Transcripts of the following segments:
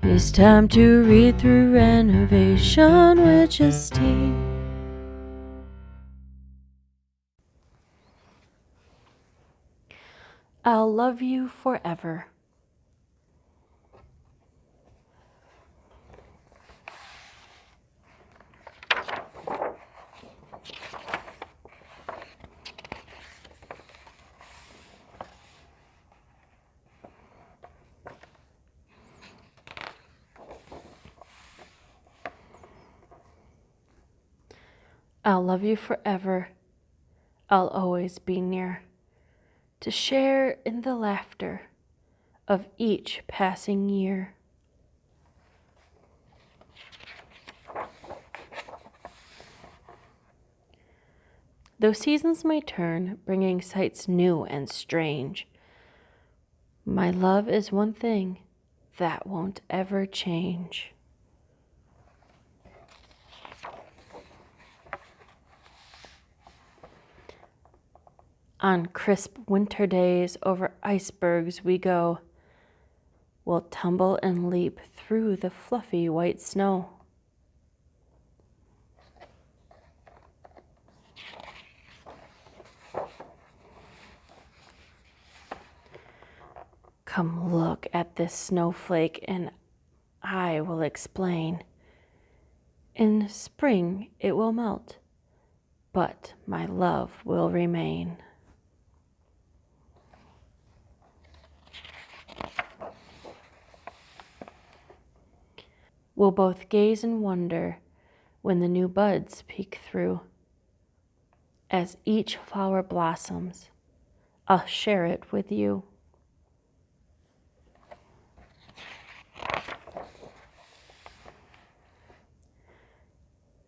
It's time to read through Renovation with Justine. I'll love you forever. I'll love you forever. I'll always be near to share in the laughter of each passing year. Though seasons may turn, bringing sights new and strange, my love is one thing that won't ever change. On crisp winter days over icebergs we go. We'll tumble and leap through the fluffy white snow. Come look at this snowflake and I will explain. In spring it will melt, but my love will remain. We'll both gaze in wonder when the new buds peek through. As each flower blossoms, I'll share it with you.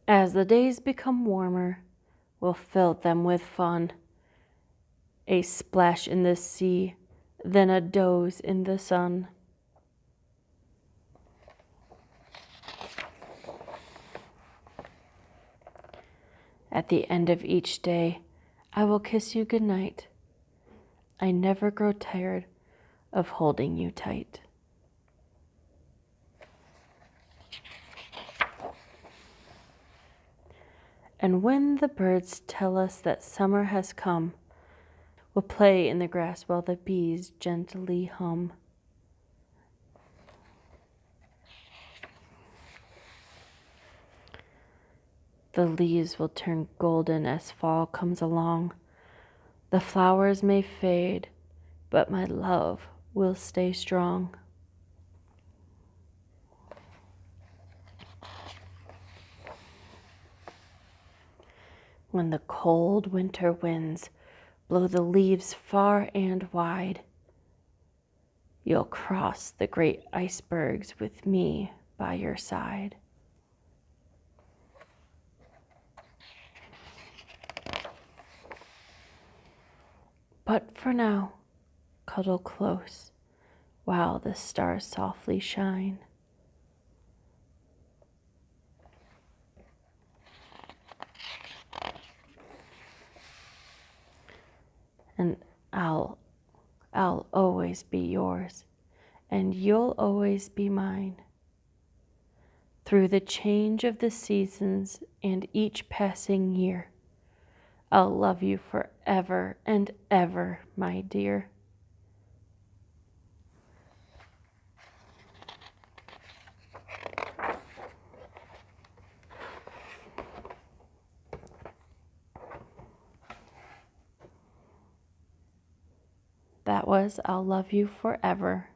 As the days become warmer, we'll fill them with fun. A splash in the sea, then a doze in the sun. At the end of each day, I will kiss you goodnight. I never grow tired of holding you tight. And when the birds tell us that summer has come, we'll play in the grass while the bees gently hum. The leaves will turn golden as fall comes along. The flowers may fade, but my love will stay strong. When the cold winter winds blow the leaves far and wide, you'll cross the great icebergs with me by your side. But for now, cuddle close while the stars softly shine. And I'll always be yours, and you'll always be mine. Through the change of the seasons and each passing year, I'll love you forever and ever, my dear. That was I'll Love You Forever.